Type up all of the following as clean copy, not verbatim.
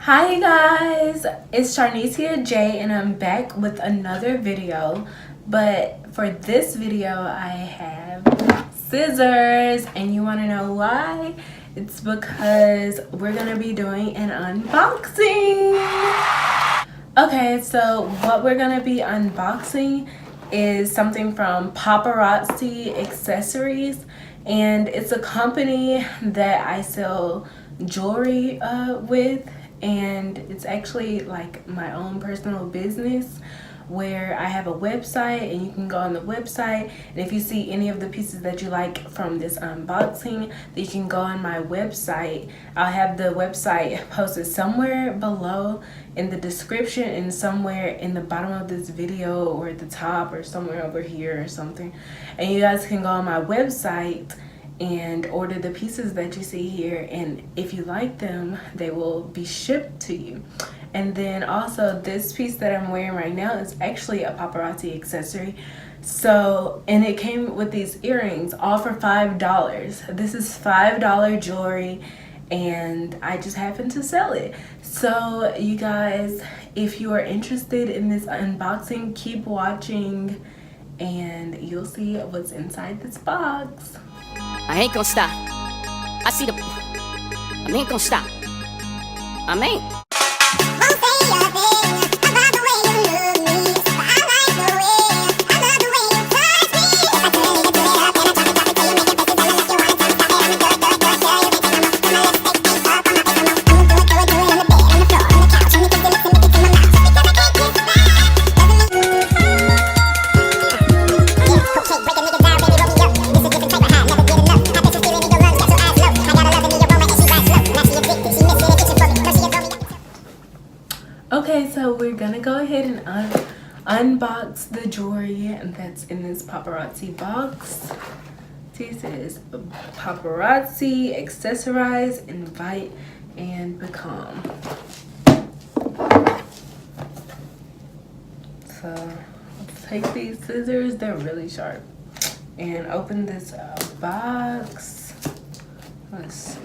Hi guys, it's Sharnecia Jaii and I'm back with another video. But for this video I have scissors, and you want to know why? It's because we're gonna be doing an unboxing. Okay, so what we're gonna be unboxing is something from Paparazzi accessories, and it's a company that I sell jewelry with, and it's actually like my own personal business where I have a website, and you can go on the website, and if you see any of the pieces that you like from this unboxing, then you can go on my website. I'll have the website posted somewhere below in the description and somewhere in the bottom of this video, or at the top, or somewhere over here or something, and you guys can go on my website and order the pieces that you see here, and if you like them they will be shipped to you. And then also this piece that I'm wearing right now is actually a Paparazzi accessory, so, and it came with these earrings all for $5. This is $5 jewelry and I just happen to sell it. So you guys, if you are interested in this unboxing, keep watching and you'll see what's inside this box. I ain't gonna stop. I ain't gonna stop. I ain't. Won't say a thing about the way you look me. But I like the way, I love the way you touch me. If I tell you to do it up, then I drop it till you make it bust it down like you want it. Stop it, I'ma do it, yeah, you think I'm up. I'ma let's take things off, I'ma take them off. I'ma do it on the bed, on the floor, on the couch. I'ma make it to make it to my mouth. Because I can't get back. Doesn't mean break a nigga down, baby, roll me up. This is different type of high, never get enough. High pressure feeling in your lungs, got your eyes low. I got a love in your aroma and she rides slow. Now she addicted, she missing addiction for me. No, she adore me. Okay, so we're gonna go ahead and unbox the jewelry that's in this Paparazzi box. This is Paparazzi Accessorize, Invite, and Become. So let's take these scissors, they're really sharp, and open this box. Let's see.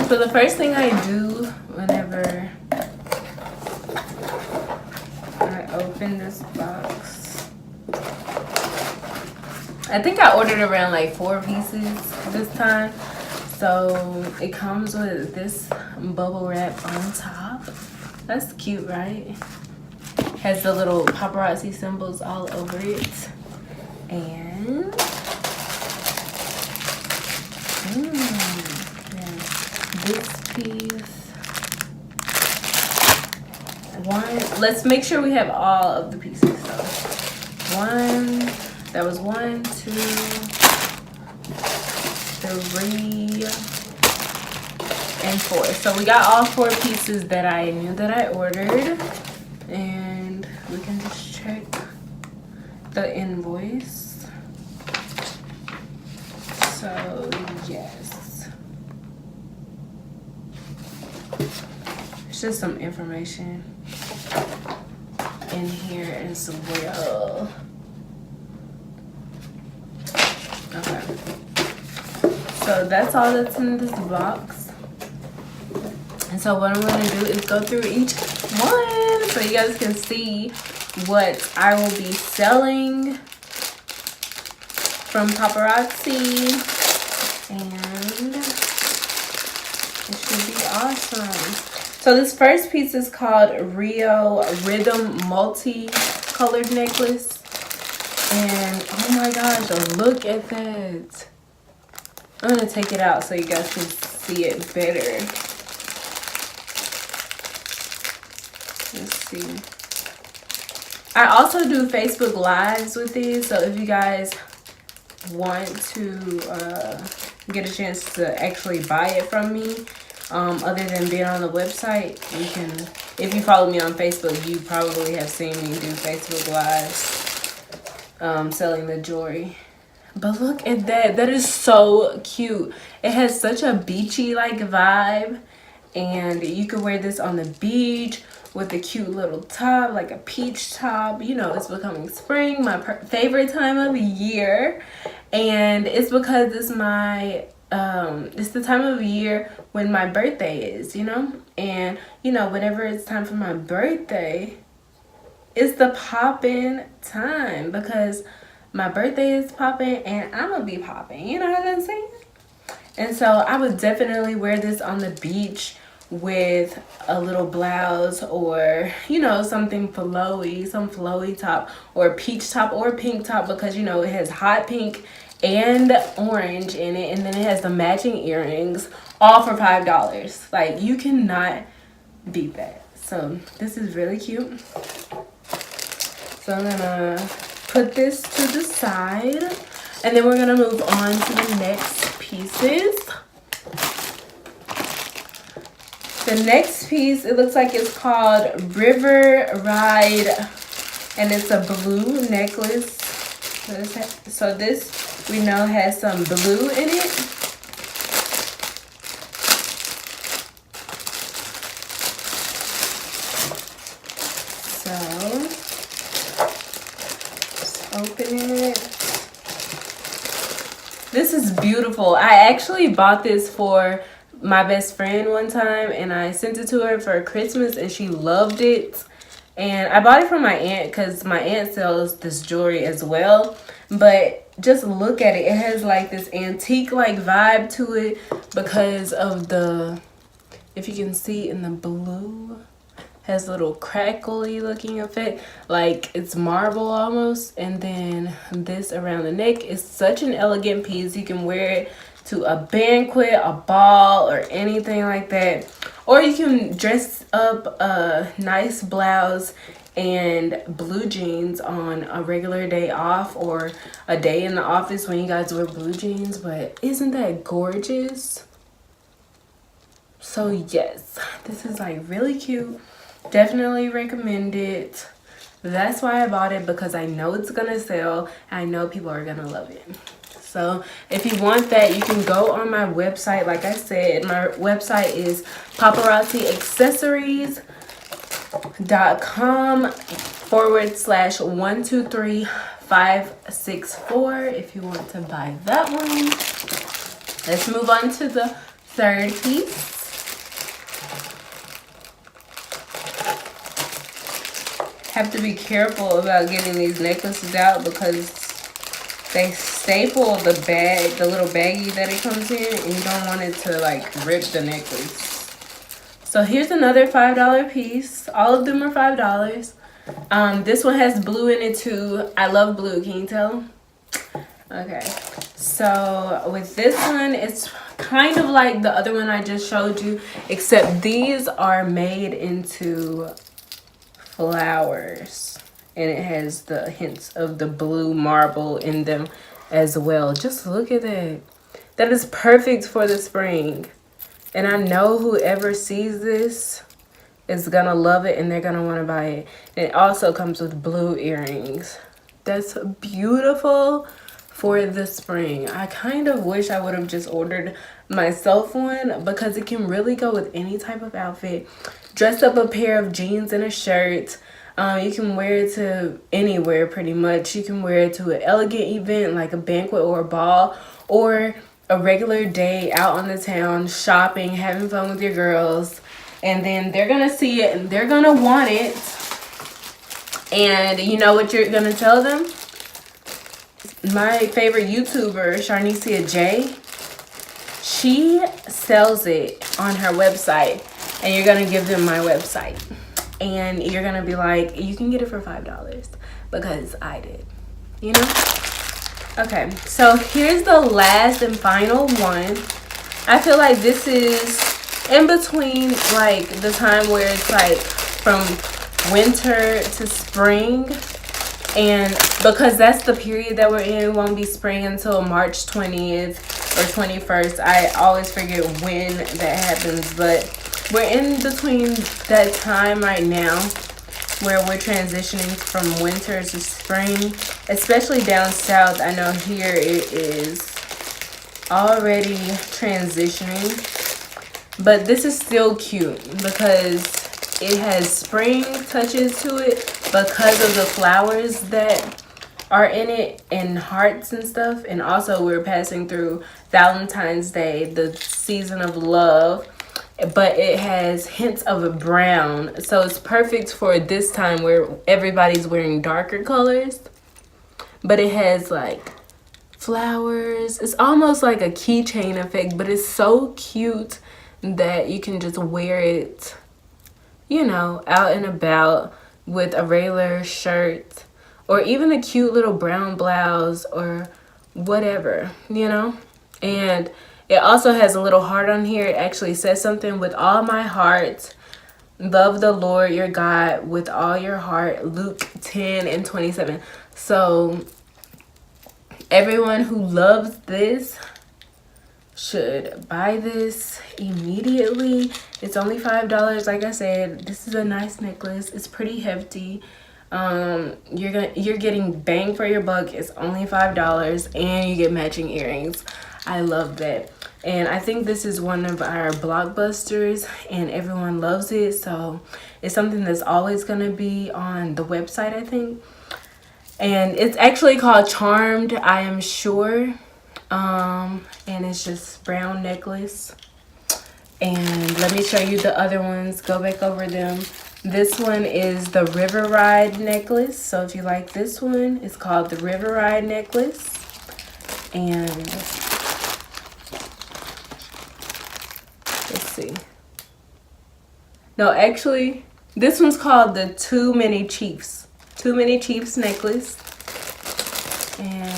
So the first thing I do whenever I open this box, I think I ordered around like 4 pieces this time. So it comes with this bubble wrap on top. That's cute, right? Has the little paparazzi symbols all over it. And this piece, let's make sure we have all of the pieces. So that was 1, 2, 3, and 4. So we got all 4 pieces that I knew that I ordered, and we can just check the invoice. So yes, it's just some information in here as well. Okay, so that's all that's in this box. And so what I'm going to do is go through each one so you guys can see what I will be selling from Paparazzi, and it should be awesome. So this first piece is called Rio Rhythm Multi-Colored Necklace. And oh my gosh, look at that. I'm going to take it out so you guys can see it better. Let's see. I also do Facebook Lives with these, so if you guys want to get a chance to actually buy it from me, other than being on the website, you can if you follow me on Facebook, you probably have seen me do Facebook Lives selling the jewelry. But look at that. That is so cute. It has such a beachy like vibe. And you could wear this on the beach with a cute little top, like a peach top. You know, it's becoming spring, my favorite time of year. And it's because it's my it's the time of year when my birthday is, you know. And you know, whenever it's time for my birthday, it's the poppin' time, because my birthday is popping and I'm gonna be popping, you know what I'm saying? And so I would definitely wear this on the beach with a little blouse, or you know, something flowy, some flowy top, or a peach top or a pink top, because you know it has hot pink and orange in it, and then it has the matching earrings, all for $5. Like, you cannot beat that. So this is really cute. So I'm gonna put this to the side, and then we're gonna move on to the next pieces. The next piece, it looks like it's called River Ride, and it's a blue necklace. So this, we know, has some blue in it. So, just open it. This is beautiful. I actually bought this for my best friend one time, and I sent it to her for Christmas, and she loved it. And I bought it from my aunt because my aunt sells this jewelry as well. But just look at it. It has like this antique like vibe to it because of the, if you can see in the blue, has a little crackly looking effect, like it's marble almost. And then this around the neck is such an elegant piece. You can wear it to a banquet, a ball, or anything like that. Or you can dress up a nice blouse and blue jeans on a regular day off, or a day in the office when you guys wear blue jeans. But isn't that gorgeous? So yes, this is like really cute. Definitely recommend it. That's why I bought it, because I know it's gonna sell. I know people are gonna love it. So if you want that, you can go on my website. Like I said, my website is paparazziaccessories.com/123564 if you want to buy that one. Let's move on to the third piece. Have to be careful about getting these necklaces out because they staple the bag, the little baggie that it comes in, and you don't want it to like rip the necklace. So here's another $5 piece. All of them are $5. This one has blue in it too. I love blue, can you tell? Okay, so with this one, it's kind of like the other one I just showed you, except these are made into flowers, and it has the hints of the blue marble in them as well. Just look at that. That is perfect for the spring. And I know whoever sees this is gonna love it, and they're gonna want to buy it. And it also comes with blue earrings. That's beautiful for the spring. I kind of wish I would have just ordered myself one, because it can really go with any type of outfit. Dress up a pair of jeans and a shirt. You can wear it to anywhere pretty much. You can wear it to an elegant event like a banquet or a ball, or a regular day out on the town shopping, having fun with your girls. And then they're gonna see it and they're gonna want it. And you know what you're gonna tell them? My favorite YouTuber, Sharnecia, Jaii, she sells it on her website, and you're gonna give them my website, and you're gonna be like, you can get it for $5 because I did, you know? Okay, so here's the last and final one. I feel like this is in between like the time where it's like from winter to spring, and because that's the period that we're in, it won't be spring until March 20th or 21st. I always forget when that happens, but we're in between that time right now where we're transitioning from winter to spring, especially down south. I know here it is already transitioning, but this is still cute because it has spring touches to it because of the flowers that are in it and hearts and stuff. And also we're passing through Valentine's Day, the season of love, but it has hints of a brown, so it's perfect for this time where everybody's wearing darker colors. But it has like flowers. It's almost like a keychain effect, but it's so cute that you can just wear it, you know, out and about with a regular shirt or even a cute little brown blouse or whatever, you know. And it also has a little heart on here. It actually says something: with all my heart, love the Lord your God with all your heart. Luke 10:27. So everyone who loves this should buy this immediately. It's only $5. Like I said, this is a nice necklace. It's pretty hefty. You're getting bang for your buck. It's only $5 and you get matching earrings. I love that. And I think this is one of our blockbusters and everyone loves it. So it's something that's always going to be on the website, I think. And it's actually called Charmed, I am sure. And it's just brown necklace. And let me show you the other ones. Go back over them. This one is the River Ride necklace. So if you like this one, it's called the River Ride necklace. And let's see. No, actually, this one's called the Too Many Chiefs. Too Many Chiefs necklace. And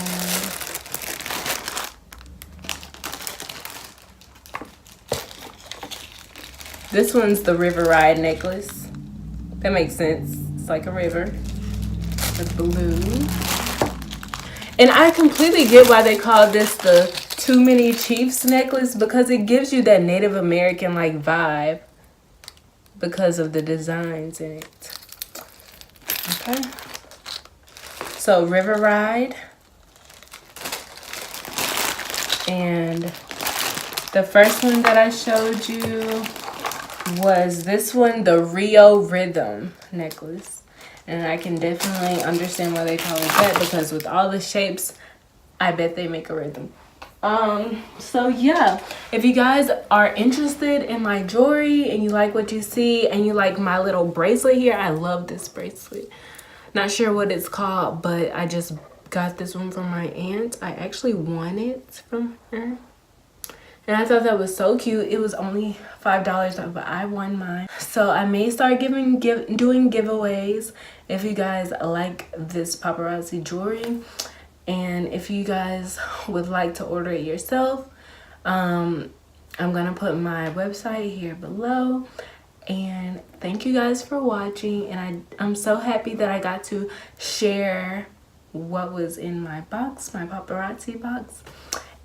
this one's the River Ride necklace. That makes sense. It's like a river. The blue. And I completely get why they call this the Too Many Chiefs necklace, because it gives you that Native American like vibe because of the designs in it. Okay. So River Ride. And the first one that I showed you was this one, the Rio Rhythm necklace. And I can definitely understand why they call it that, because with all the shapes, I bet they make a rhythm. So yeah, if you guys are interested in my jewelry and you like what you see and you like my little bracelet here, I love this bracelet. Not sure what it's called, but I just got this one from my aunt. I actually won it from her. And I thought that was so cute. It was only $5, but I won mine. So I may start doing giveaways if you guys like this paparazzi jewelry. And if you guys would like to order it yourself, I'm gonna put my website here below. And thank you guys for watching. And I'm so happy that I got to share what was in my box, my paparazzi box.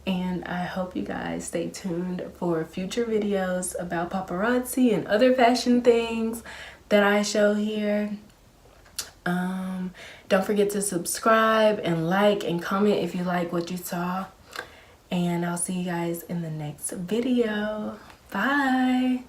And I hope you guys stay tuned for future videos about paparazzi and other fashion things that I show here. Don't forget to subscribe and like and comment if you like what you saw. And I'll see you guys in the next video. Bye.